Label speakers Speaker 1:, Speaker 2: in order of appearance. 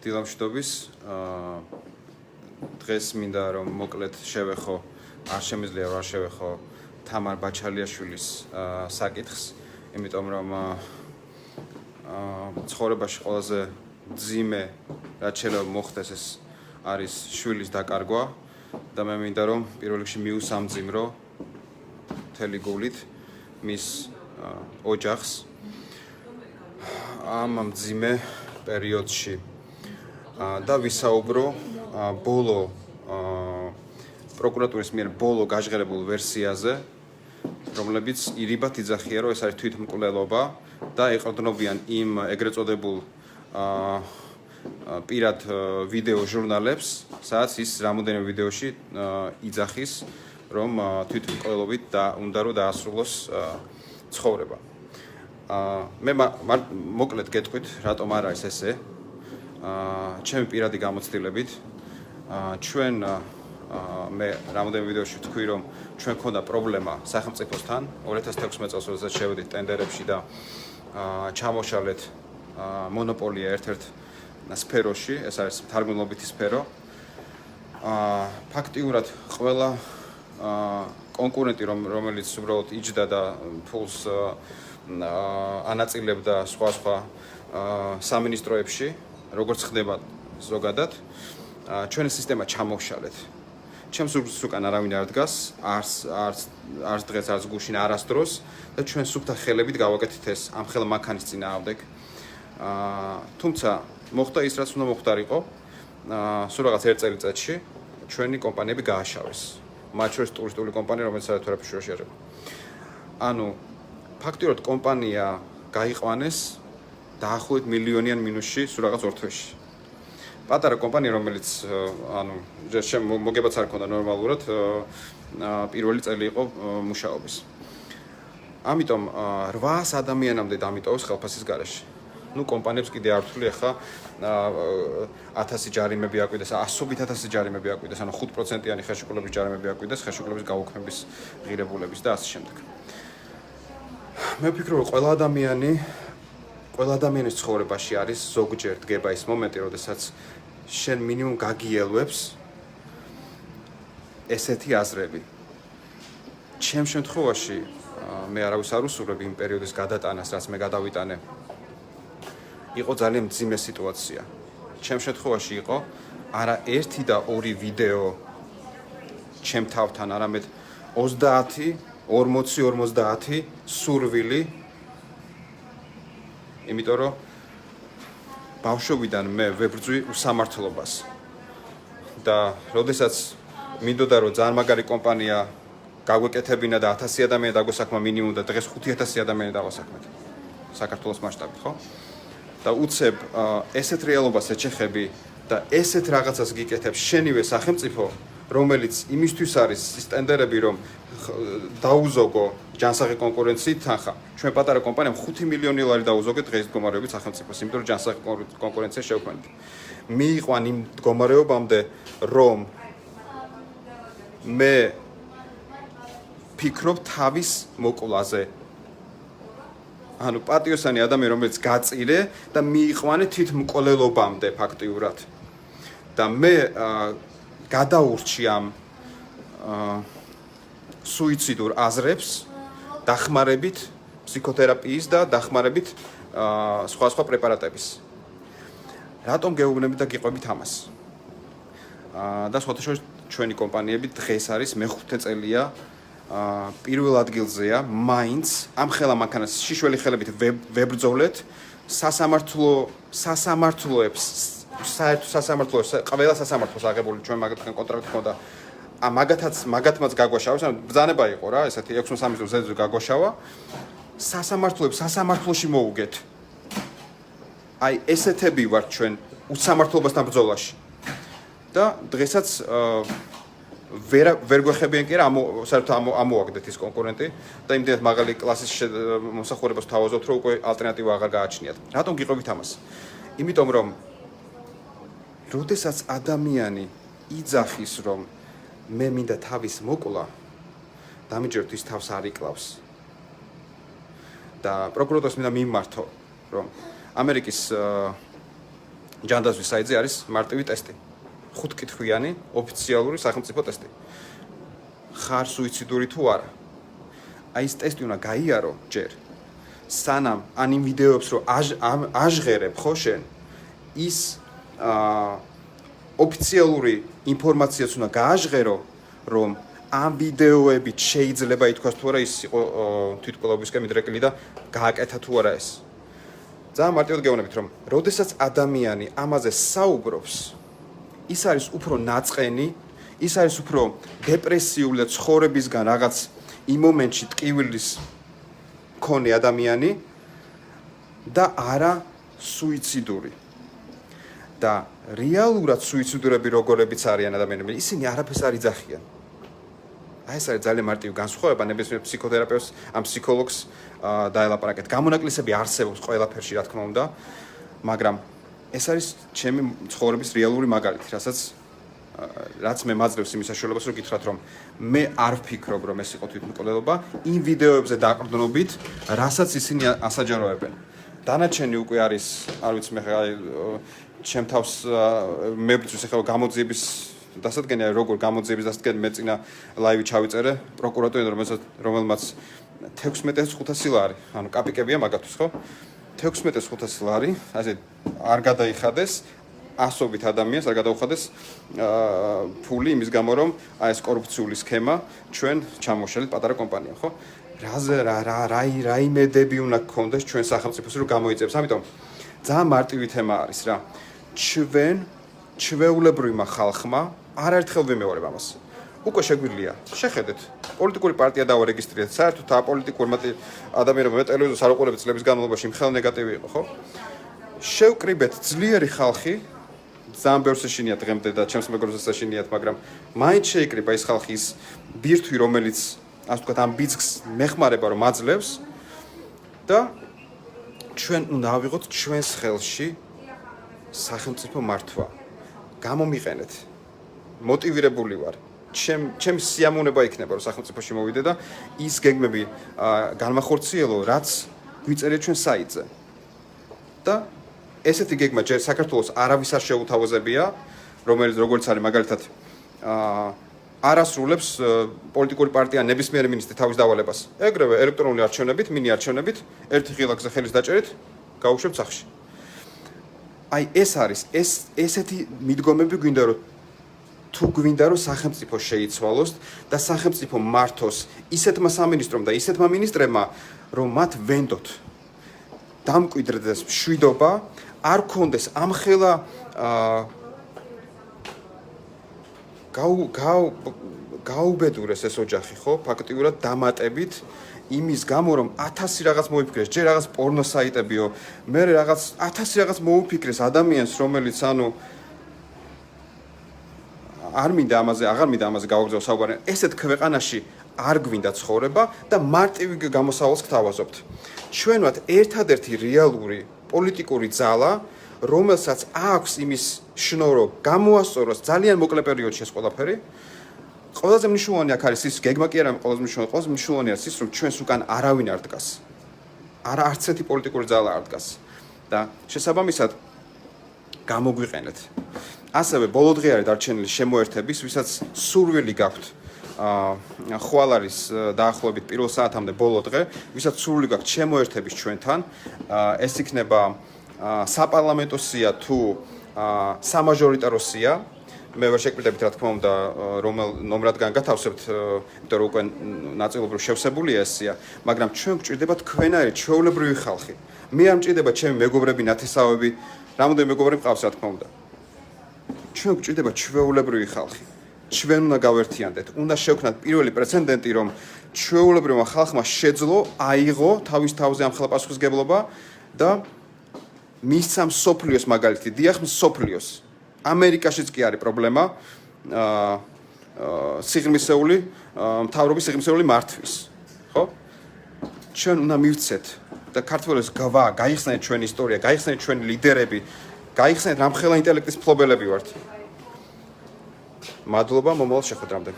Speaker 1: დილამშვიდობის დღეს მინდა რომ მოკლედ შევეხო არ შემიძლია რომ არ შევეხო თამარ ბაჩალიაშვილის საკითხს, იმიტომ რომ ცხოვრებაში ყველაზე ძიმე რაც შეიძლება მოხდეს ეს არის შვილის დაკარგვა და მე მინდა რომ პირველ რიგში მიუსამძიმრო მთელი გულით მის ოჯახს ამ ძიმე პერიოდში და ვისაუბრო ბოლო პროკურატურის მიერ ბოლო გაჟღერებულ ვერსიაზე, რომლებიც ირიბად იძახიან, რომ ეს არის თვითმკვლელობა და ეყრდნობიან იმ ეგრეთ წოდებულ პირად ვიდეო ჟურნალებს, სადაც ის რამოდენიმე ვიდეოში იძახის, რომ თვითმკვლელობით და უნდა რომ დაასრულოს ცხოვრება. მე მოკლედ გეტყვით, რატომ არ არის ესე. ჩემი პირადი გამოცდილებით ჩვენ მე რამოდენიმე ვიდეოში ვთქვი, რომ ჩვენ ქონდა პრობლემა სახელმწიფოსთან 2016 წელს, როდესაც შევედით ტენდერებში და ჩამოშალეთ მონოპოლია ერთ-ერთ სფეროში, ეს არის მთარგმნელობითი სფერო. ფაქტიურად ყველა კონკურენტი, რომელიც უბრალოდ იჯდა და ფულს ანაწილებდა სხვა სამინისტროებში, როგორც ხდება ზოგადად, ჩვენი სისტემა ჩამოვშალეთ. ჩემს ურბს უკან არავინ არ დგას, არც დღეს, არც გუშინ, არასდროს და ჩვენ სუფთა ხელებით გავაკეთეთ ეს ამ ხელმანქანის წინააღმდეგ. თუმცა მოხდა ის, რაც უნდა მოხდარიყო. სულ რაღაც ერთ წელიწადში ჩვენი კომპანიები გააშავეს. მათ შორის ტურისტული კომპანია, რომელიც საერთოდ არაფერში არ შეერება. ანუ ფაქტიურად კომპანია გაიყვანეს დაახლოებით მილიონიან მინუსში სულ რაღაც 2 თვეში. პატარა კომპანია, რომელიც მოგებაც არ ქონდა ნორმალურად, პირველი წელი იყო მუშაობის. ამიტომ 800 ადამიანამდე დამიტოვეს ხელფასის გარეშე. კომპანიებს კიდე არ ვთვლი, ახლა 1000 ჯარიმები აკვირდეს, 100.000 ჯარიმები აკვირდეს, 5%-იანი ხელშეკრულების ჯარიმები აკვირდეს, ხელშეკრულების გაუქმების ღირებულების და ასე შემდეგ. მე ვფიქრობ, რომ ყველა ადამიანის ცხოვრებაში არის ზოგჯერ დგება ის მომენტი, როდესაც შენ მინიმუმ გაგიელვებს ესეთი აზრები. ჩემ შემთხვევაში მე არავის არ უსურვებ იმ პერიოდის გადატანას, რაც მე გადავიტანე. იყო ძალიან მძიმე სიტუაცია. ჩემ შემთხვევაში იყო არა 1 და 2 ვიდეო ჩემ თავთან, არამედ 30, 40 სურვილი. იმიტომ რომ ბავშვობიდან მე ვებრძვი უსამართლობას და როდესაც მინდოდა რომ ძალიან მაგარი კომპანია გაგვეკეთებინა და 1000 ადამიანი დაგვესაქმა მინიმუმ და დღეს 5000 ადამიანი დავასაქმეთ საქართველოს მასშტაბით, ხო? და უცებ ესეთ რეალობას ეჩეხები და ესეთ რაღაცას გიკეთებს შენივე სახელმწიფო, რომელიც იმისთვის არის ის ტენდერები, რომ დაუზოგო ჯანსაღი კონკურენციით თანხა. ჩვენ პატარა კომპანიამ 5 მილიონი ლარი დაუზოგეთ დღეს მდგომარეობით სახელმწიფოს, იმიტომ რომ ჯანსაღი კონკურენცია შევქმნით. მიიყვან იმ მდგომარეობამდე, რომ მე ფიქრობ თავის მოკვლაზე. ანუ პატიოსანი ადამიანი, რომელიც გაწირე და მიიყვანე თვითმკვლელობამდე ფაქტიურად. და მე გადაურჩი ამ სუიციდურ აზრებს დახმარებით ფსიქოთერაპიის და დახმარებით სხვა პრეპარატების. რატომ გეუბნებით და გიყვებით ამას? და სხვათა შორის ჩვენი კომპანიები დღეს არის მე-5 წელია პირველ ადგილზეა მაინც ამ ხელამანქანას შიშველი ხელებით ვებრძოლეთ სასამართლოებს საერთო სასამართლოებს ყველა სასამართლოს აღებული ჩვენ მაგათთან კონტრაქტი ჰქონდა. მაგათმაც გაგვაშავეს, ანუ ბრძანება იყო რა, ესეთი 63 ზედზე გაგვაშავა. სასამართლოებს სასამართლოში მოუგეთ. აი ესეთები ვართ ჩვენ უსამართლობასთან ბრძოლაში. და დღესაც ვერ გვეხებიან კი რა, საერთოდ ამოაგდეთ ის კონკურენტი და იმდენად მაღალი კლასის მომსახურებას თავაზობთ, რომ უკვე ალტერნატივა აღარ გააჩნიათ. რატომ გიყვებით ამას? იმიტომ რომ როდესაც ადამიანი იძახის, რომ მე მინდა თავის მოკლა, დამიჯეროთ ის თავს არ იკლავს. და პროკურატურას მინდა მიმართო, რომ ამერიკის ჯანდაცვის საიტზე არის მარტივი ტესტი. 5 კითხვიანი ოფიციალური სახელმწიფო ტესტი. ხარ სუიციდური თუ არა? აი ეს ტესტი უნდა გაიარო ჯერ. სანამ ან იმ ვიდეოებს რო აჟღერებ ხო შენ ის ოფიციალური ინფორმაციაც უნდა გააჟღერო რომ ამ ვიდეოებით შეიძლება ითქვას თუ არა ის იყო თვითმკვლელობისკენ მიდრეკილი და გააკეთა თუ არა ეს. ძალიან მარტივად გეუბნებით რომ როდესაც ადამიანი ამაზე საუბრობს ის არის უფრო ნაწყენი, ის არის უფრო დეპრესიული და ცხოვრებისგან რაღაც იმ მომენტში ტკივილის მქონე ადამიანი და არა სუიციდური. და რეალურად სუიციდურები როგორებიც არიან ადამიანები, ისინი არაფერს არ იძახიან. აი ეს არის ძალიან მარტივი განსხვავება ნებისმიერ ფსიქოთერაპევტს ან ფსიქოლოგს დაელაპარაკეთ. გამონაკლისები არსებობს ყველაფერში, რა თქმა უნდა, მაგრამ ეს არის ჩემი ცხოვრების რეალური მაგალითი, რაც მე მაძლევს იმის საშუალებას, რომ გითხრათ, რომ მე არ ვფიქრობ, რომ ეს იყო თვითმკვლელობა, იმ ვიდეოებზე დაყრდნობით, რასაც ისინი ასაჯაროებენ. დანარჩენი უკვე არის, არ ვიცი მე ჩემ თავს მებრძვის ახლა გამოძიების დასადგენია როგორ გამოძიების დასადგენ მე წინა ლაივი ჩავიწერე პროკურატურიდან რომელმაც 16,500 ლარი, ანუ კაპიკებია მაგათთვის ხო? 16,500 ლარი, ასე არ გადაიხადეს ასობით ადამიანს, არ გადაუხადეს ფული იმის გამო რომ აი ეს კორუფციული სქემა ჩვენ ჩამოშალეთ პატარა კომპანია, ხო? რა იმედები უნდა გქონდეს ჩვენ სახელმწიფოს რომ გამოიწევს. ამიტომ ძალიან მარტივი თემა არის რა. ჩვენ ჩვეულებრივმა ხალხმა არაერთხელ ვიმეორებ ამას. უკვე შეგვიძლია. შეხედეთ. პოლიტიკური პარტია დავარეგისტრირეთ. საერთოდ აპოლიტიკურმა ადამიანებმა მე ტელევიზორს არ უყურებთ წლების განმავლობაში მხოლოდ ნეგატივი იყო, ხო? შევკრიბეთ ძლიერი ხალხი, ძალიან ბევრს ეშინიათ დღემდე და ჩემს მეგობრებს ეშინიათ, მაგრამ მაინც შეიკრიბა ის ხალხი ის ბირთვი, რომელიც ასე ვთქვათ, ამ ბიძგს მეხმარება რომ აძლევს და ჩვენ უნდა ავიღოთ ჩვენს ხელში სახელმწიფო მართვა. გამომიყენეთ. მოტივირებული ვარ. ჩემი სიამოვნება იქნება რომ სახელმწიფოში მოვიდე და ის გეგმები განმახორციელო, რაც გვიწერეთ ჩვენ საიტზე. და ესეთი გეგმა ჯერ საქართველოს არავის არ შეუთავაზებია, როგორც არის მაგალითად არასრულებს პოლიტიკური პარტია ნებისმიერი მინისტრი თავის დავალებას. ეგრევე ელექტრონული არჩევნებით, მინი არჩევნებით, ერთი ღილაკზე ხელის დაჭერით, გაუშვებთ სახში. აი ეს არის, ესეთი მიდგომები გვინდა რომ თუ გვინდა რომ სახელმწიფო შეიცვალოს და სახელმწიფო მართოს ისეთმა სამინისტრომ და ისეთმა მინისტრებმა, რომ მათ ვენდოთ დამკვიდრდეს მშვიდობა, არ ქონდეს ამხელა გაუბედურეს ეს ოჯახი, ხო? ფაქტიურად დამატებით იმის გამო, რომ 1000 რაღაც მოიფიქრეს, ჯერ რაღაც პორნო საიტებიო, მე რაღაც 1000 რაღაც მოუფიქრეს ადამიანს, რომელიც ანუ აღარ მინდა ამაზე გავაგზავნო საუბარი. ესეთ ქვეყანაში არ გვინდა ცხოვრება და მარტივი გამოსავალს გთავაზობთ. ჩვენ ვართ ერთადერთი რეალური პოლიტიკური ძალა, რომელსაც აქვს იმის შნორო გამოასწოროს ძალიან მოკლე პერიოდში ეს ყველაფერი. ყველაზე მნიშვნელოვანი აქ არის ის გეგმა კი არა, ყველაზე მნიშვნელოვანი არის ის, რომ ჩვენს უკან არავინ არ დგას. არც ერთი პოლიტიკური ძალა არ დგას. და შესაბამისად გამოგვიყენეთ. ასევე ბოლო დღე არის დარჩენილი შემოერთების, ვისაც სურვილი გაქვთ ხვალ არის დაახლოებით პირველ საათამდე ბოლო დღე, ვისაც სურვილი გაქვთ შემოერთების ჩვენთან, ეს იქნება საპარლამენტო სია თუ სამაჟორიტარო სია. მე ვერ შეკრიბებით რა თქმა უნდა რომელ ნომრადგან გათავსებთ, იმიტომ რომ უკვე ნაწილობრივ შევსებულია ეს სია, მაგრამ ჩვენ გვჭირდება თქვენაერი ჩვეულებრივი ხალხი. მე არ მჭირდება ჩემი მეგობრები, ნათესავები, რამოდენიმე მეგობრები მყავს რა თქმა უნდა. ჩვენ გვჭირდება ჩვეულებრივი ხალხი. ჩვენ უნდა გავერთიანდეთ. უნდა შევქნათ პირველი პრეცედენტი, რომ ჩვეულებრივმა ხალხმა შეძლო აიღო თავის თავზე ამხელა პასუხისმგებლობა და მისცა მსოფლიოს მაგალითი, დიახ მსოფლიოს. ამერიკაშიც კი არის პრობლემა სიღრმისეული მთავრობის სიღრმისეული მართვის, ხო? ჩვენ უნდა მივცეთ და ქართველებს გაიხსნათ ჩვენი ისტორია, გაიხსნათ ჩვენი ლიდერები, გაიხსნათ რამხელა ინტელექტის მფლობელები ვართ. მადლობა მომავალ შეხვედრამდე.